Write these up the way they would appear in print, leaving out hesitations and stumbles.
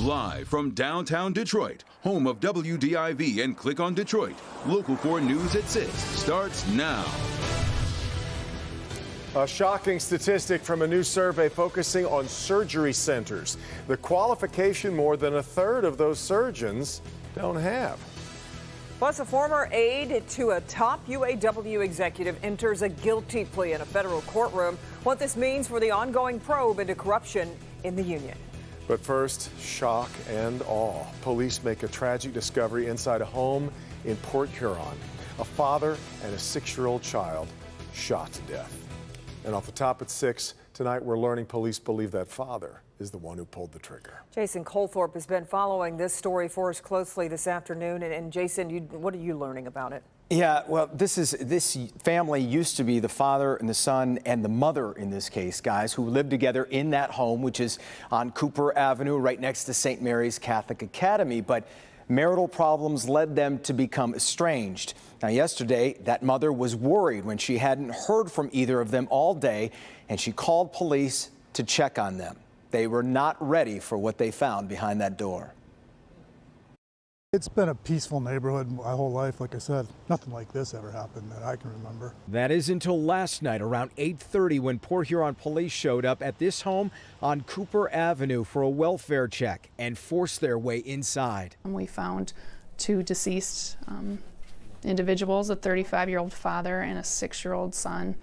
Live from downtown Detroit, home of WDIV and Click on Detroit, Local 4 News at 6 starts now. A shocking statistic from a new survey focusing on surgery centers. The qualification more than a third of those surgeons don't have. Plus, a former aide to a top UAW executive enters a guilty plea in a federal courtroom. What this means for the ongoing probe into corruption in the union. But first, shock and awe. Police make a tragic discovery inside a home in Port Huron. A father and a 6-year-old child shot to death. And off the top at 6, tonight we're learning police believe that father is the one who pulled the trigger. Jason Colthorpe has been following this story for us closely this afternoon. And Jason, what are you learning about it? Yeah, well, this family used to be the father and the son and the mother in this case, guys, who lived together in that home, which is on Cooper Avenue, right next to St. Mary's Catholic Academy. But marital problems led them to become estranged. Now, yesterday, that mother was worried when she hadn't heard from either of them all day, and she called police to check on them. They were not ready for what they found behind that door. It's been a peaceful neighborhood my whole life. Like I said, nothing like this ever happened that I can remember. That is until last night around 8:30 when Port Huron police showed up at this home on Cooper Avenue for a welfare check and forced their way inside. We found 2 deceased individuals, a 35-year-old father and a 6-year-old son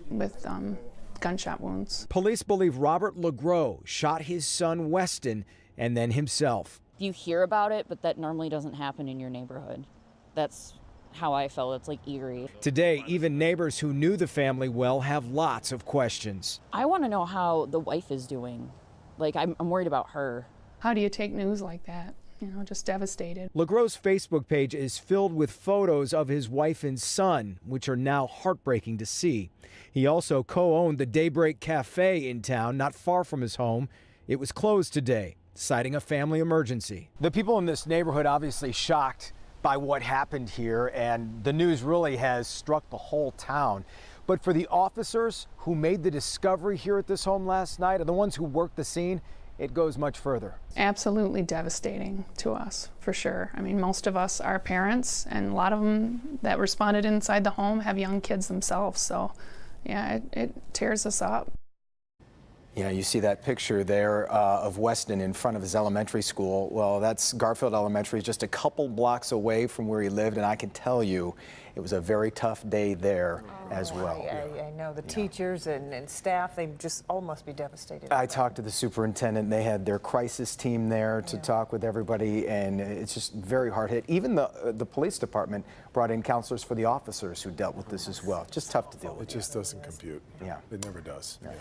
with gunshot wounds. Police believe Robert LeGros shot his son Weston and then himself. You hear about it, but that normally doesn't happen in your neighborhood. That's how I felt. It's like eerie. Today, even neighbors who knew the family well have lots of questions. I want to know how the wife is doing. Like, I'm worried about her. How do you take news like that? You know, just devastated. LeGros' Facebook page is filled with photos of his wife and son, which are now heartbreaking to see. He also co-owned the Daybreak Cafe in town, not far from his home. It was closed today, citing a family emergency. The people in this neighborhood obviously shocked by what happened here, and the news really has struck the whole town. But for the officers who made the discovery here at this home last night, and the ones who worked the scene, it goes much further. Absolutely devastating to us, for sure. I mean, most of us are parents, and a lot of them that responded inside the home have young kids themselves. So, yeah, it tears us up. Yeah, you see that picture there of Weston in front of his elementary school. Well, that's Garfield Elementary, just a couple blocks away from where he lived, and I can tell you it was a very tough day there as well. I know the teachers and staff, they just all must be devastated. I talked to the superintendent. They had their crisis team there to talk with everybody, and it's just very hard hit. Even the police department brought in counselors for the officers who dealt with this as well. Just tough to deal with. It just doesn't compute. Yeah. It never does. Yeah.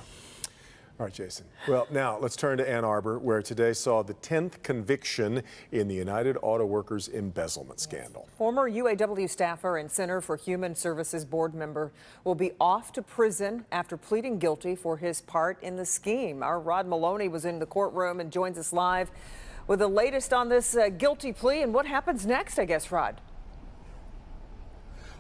All right, Jason. Well, now let's turn to Ann Arbor, where today saw the 10th conviction in the United Auto Workers embezzlement scandal. Former UAW staffer and Center for Human Services board member will be off to prison after pleading guilty for his part in the scheme. Our Rod Maloney was in the courtroom and joins us live with the latest on this guilty plea and what happens next, I guess, Rod.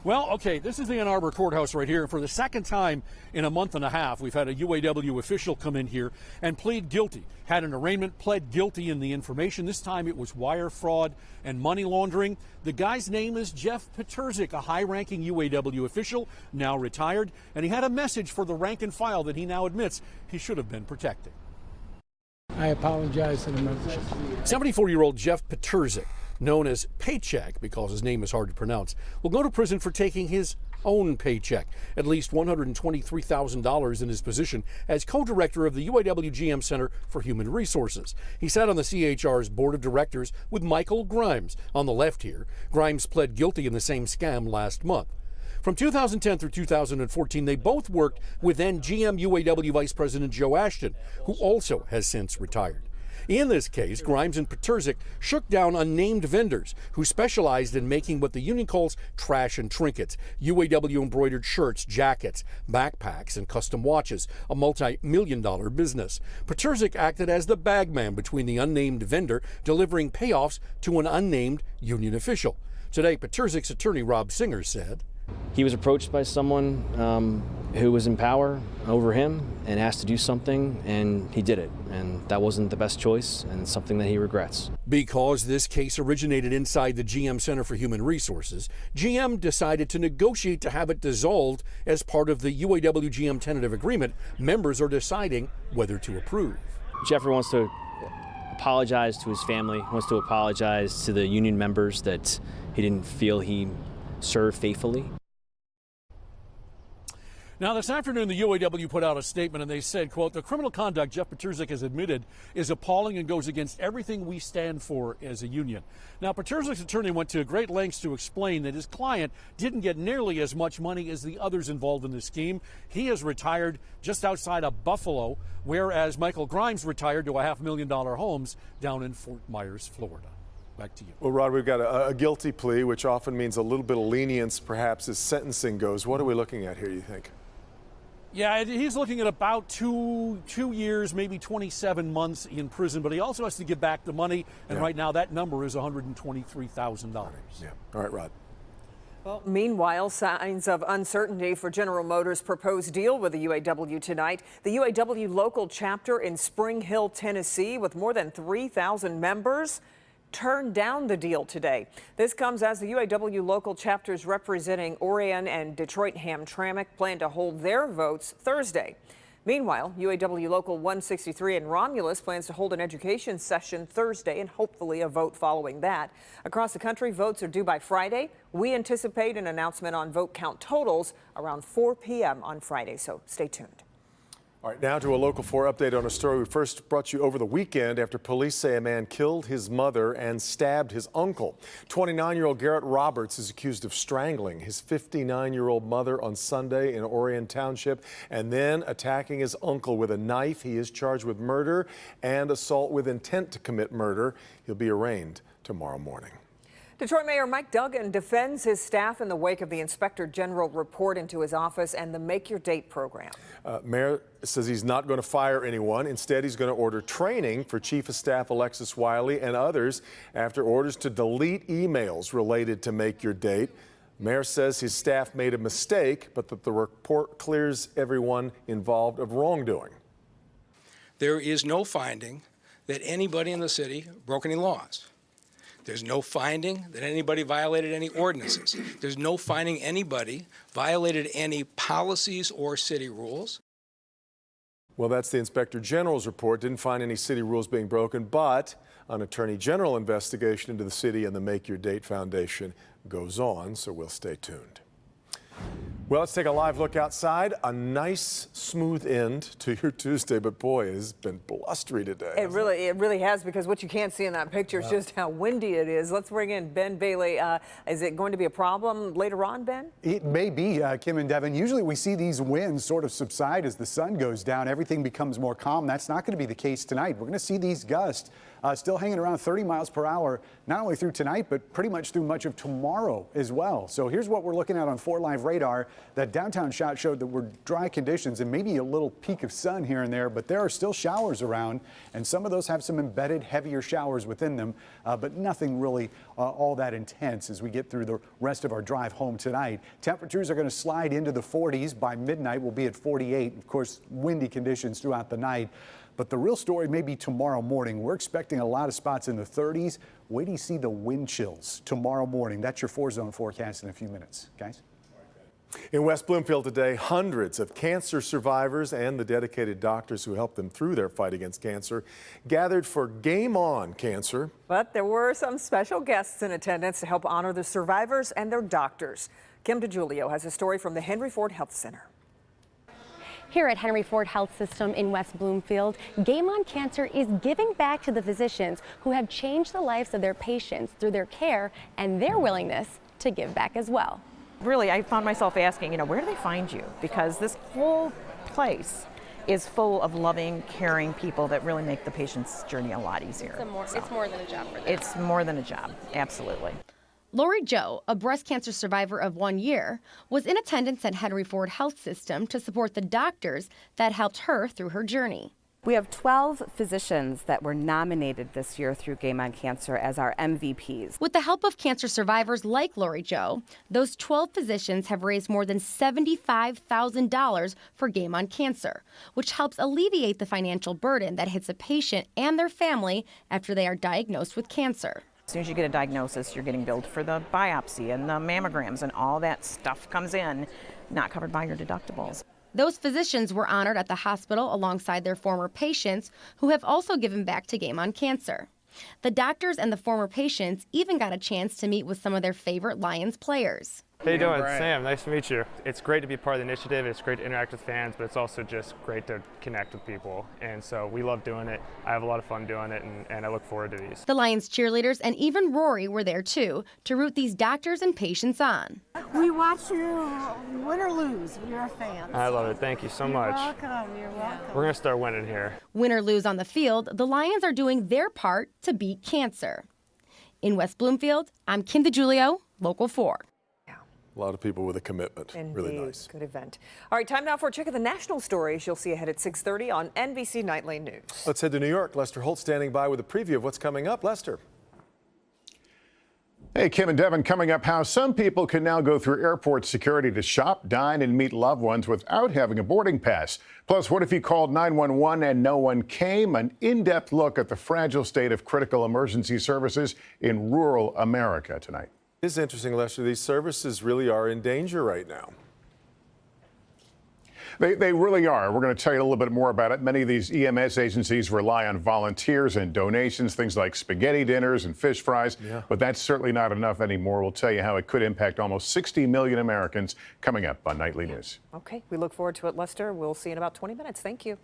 Well, okay, this is the Ann Arbor courthouse right here. For the second time in a month and a half, we've had a UAW official come in here and plead guilty. Had an arraignment, pled guilty in the information. This time it was wire fraud and money laundering. The guy's name is Jeff Peterzik, a high-ranking UAW official, now retired, and he had a message for the rank and file that he now admits he should have been protecting. I apologize to the membership. 74-year-old Jeff Peterzik, known as Paycheck because his name is hard to pronounce, will go to prison for taking his own paycheck, at least $123,000 in his position as co-director of the UAW GM Center for Human Resources. He sat on the CHR's board of directors with Michael Grimes on the left here. Grimes pled guilty in the same scam last month. From 2010 through 2014, they both worked with then GM UAW Vice President Joe Ashton, who also has since retired. In this case, Grimes and Peterzik shook down unnamed vendors who specialized in making what the union calls trash and trinkets, UAW embroidered shirts, jackets, backpacks, and custom watches, a multi-million-dollar business. Peterzik acted as the bagman between the unnamed vendor delivering payoffs to an unnamed union official. Today, Peterzik's attorney Rob Singer said, He was approached by someone who was in power over him and asked to do something, and he did it. And that wasn't the best choice, and it's something that he regrets. Because this case originated inside the GM Center for Human Resources, GM decided to negotiate to have it dissolved as part of the UAW-GM tentative agreement. Members are deciding whether to approve. Jeffrey wants to apologize to his family, wants to apologize to the union members that he didn't feel he served faithfully. Now, this afternoon, the UAW put out a statement, and they said, quote, "The criminal conduct Jeff Peturzik has admitted is appalling and goes against everything we stand for as a union." Now, Peturzik's attorney went to great lengths to explain that his client didn't get nearly as much money as the others involved in the scheme. He is retired just outside of Buffalo, whereas Michael Grimes retired to a $500,000 homes down in Fort Myers, Florida. Back to you. Well, Rod, we've got a guilty plea, which often means a little bit of lenience, perhaps, as sentencing goes. What are we looking at here, you think? Yeah, he's looking at about two years, maybe 27 months in prison, but he also has to give back the money, and right now that number is $123,000. Yeah. All right, Rod. Well, meanwhile, signs of uncertainty for General Motors' proposed deal with the UAW tonight. The UAW local chapter in Spring Hill, Tennessee, with more than 3,000 members, turned down the deal today. This comes as the UAW local chapters representing Orion and Detroit Hamtramck plan to hold their votes Thursday. Meanwhile, UAW Local 163 in Romulus plans to hold an education session Thursday and hopefully a vote following that. Across the country, votes are due by Friday. We anticipate an announcement on vote count totals around 4 p.m. on Friday, so stay tuned. All right, now to a Local 4 update on a story we first brought you over the weekend after police say a man killed his mother and stabbed his uncle. 29-year-old Garrett Roberts is accused of strangling his 59-year-old mother on Sunday in Orion Township and then attacking his uncle with a knife. He is charged with murder and assault with intent to commit murder. He'll be arraigned tomorrow morning. Detroit Mayor Mike Duggan defends his staff in the wake of the Inspector General report into his office and the Make Your Date program. Mayor says he's not going to fire anyone. Instead, he's going to order training for Chief of Staff Alexis Wiley and others after orders to delete emails related to Make Your Date. Mayor says his staff made a mistake, but that the report clears everyone involved of wrongdoing. There is no finding that anybody in the city broke any laws. There's no finding that anybody violated any ordinances. There's no finding anybody violated any policies or city rules. Well, that's the Inspector General's report. Didn't find any city rules being broken, but an Attorney General investigation into the city and the Make Your Date Foundation goes on, so we'll stay tuned. Well, let's take a live look outside. A nice, smooth end to your Tuesday, but boy, it has been blustery today. It really has, because what you can't see in that picture is just how windy it is. Let's bring in Ben Bailey. Is it going to be a problem later on, Ben? It may be, Kim and Devin. Usually we see these winds sort of subside as the sun goes down. Everything becomes more calm. That's not going to be the case tonight. We're going to see these gusts still hanging around 30 miles per hour, not only through tonight, but pretty much through much of tomorrow as well. So here's what we're looking at on 4 Live radar. That downtown shot showed that we're dry conditions and maybe a little peak of sun here and there, but there are still showers around, and some of those have some embedded heavier showers within them, but nothing really all that intense as we get through the rest of our drive home tonight. Temperatures are going to slide into the 40s. By midnight, we'll be at 48. Of course, windy conditions throughout the night. But the real story may be tomorrow morning. We're expecting a lot of spots in the 30s. Wait till you see the wind chills tomorrow morning. That's your 4-zone forecast in a few minutes, guys. In West Bloomfield today, hundreds of cancer survivors and the dedicated doctors who helped them through their fight against cancer gathered for Game On Cancer. But there were some special guests in attendance to help honor the survivors and their doctors. Kim DeGiulio has a story from the Henry Ford Health Center. Here at Henry Ford Health System in West Bloomfield, Game On Cancer is giving back to the physicians who have changed the lives of their patients through their care and their willingness to give back as well. Really, I found myself asking, where do they find you? Because this whole place is full of loving, caring people that really make the patient's journey a lot easier. It's more than a job for them. It's more than a job, absolutely. Lori Joe, a breast cancer survivor of 1 year, was in attendance at Henry Ford Health System to support the doctors that helped her through her journey. We have 12 physicians that were nominated this year through Game on Cancer as our MVPs. With the help of cancer survivors like Lori Jo, those 12 physicians have raised more than $75,000 for Game on Cancer, which helps alleviate the financial burden that hits a patient and their family after they are diagnosed with cancer. As soon as you get a diagnosis, you're getting billed for the biopsy and the mammograms, and all that stuff comes in, not covered by your deductibles. Those physicians were honored at the hospital alongside their former patients who have also given back to Game on Cancer. The doctors and the former patients even got a chance to meet with some of their favorite Lions players. How you doing? Sam, nice to meet you. It's great to be part of the initiative. It's great to interact with fans, but it's also just great to connect with people. And so we love doing it. I have a lot of fun doing it, and I look forward to these. The Lions cheerleaders and even Rory were there too to root these doctors and patients on. We watch you win or lose. We're a fan. I love it. Thank you so much. You're welcome. You're welcome. We're going to start winning here. Win or lose on the field, the Lions are doing their part to beat cancer. In West Bloomfield, I'm Kim DeGiulio, Local 4. A lot of people with a commitment. Indeed. Really nice. Good event. All right, time now for a check of the national stories you'll see ahead at 6:30 on NBC Nightly News. Let's head to New York. Lester Holt standing by with a preview of what's coming up. Lester. Hey, Kim and Devin, coming up, how some people can now go through airport security to shop, dine, and meet loved ones without having a boarding pass. Plus, what if you called 911 and no one came? An in-depth look at the fragile state of critical emergency services in rural America tonight. It is interesting, Lester. These services really are in danger right now. They really are. We're going to tell you a little bit more about it. Many of these EMS agencies rely on volunteers and donations, things like spaghetti dinners and fish fries. Yeah. But that's certainly not enough anymore. We'll tell you how it could impact almost 60 million Americans coming up on Nightly News. Okay, we look forward to it, Lester. We'll see you in about 20 minutes. Thank you.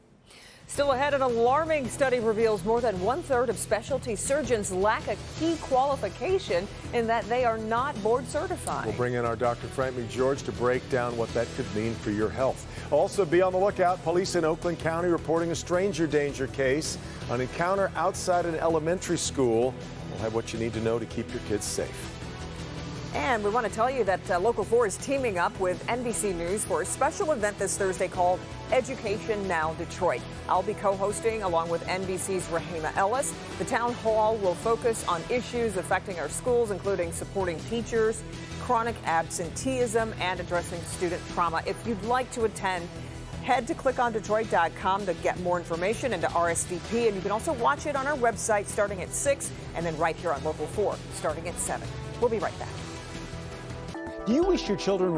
Still ahead, an alarming study reveals more than 1/3 of specialty surgeons lack a key qualification in that they are not board certified. We'll bring in our Dr. Frank McGeorge to break down what that could mean for your health. Also, be on the lookout. Police in Oakland County reporting a stranger danger case. An encounter outside an elementary school. We'll have what you need to know to keep your kids safe. And we want to tell you that Local 4 is teaming up with NBC News for a special event this Thursday called Education Now Detroit. I'll be co-hosting along with NBC's Rahima Ellis. The town hall will focus on issues affecting our schools, including supporting teachers, chronic absenteeism, and addressing student trauma. If you'd like to attend, head to clickondetroit.com to get more information and to RSVP. And you can also watch it on our website starting at 6 and then right here on Local 4 starting at 7. We'll be right back. Do you wish your children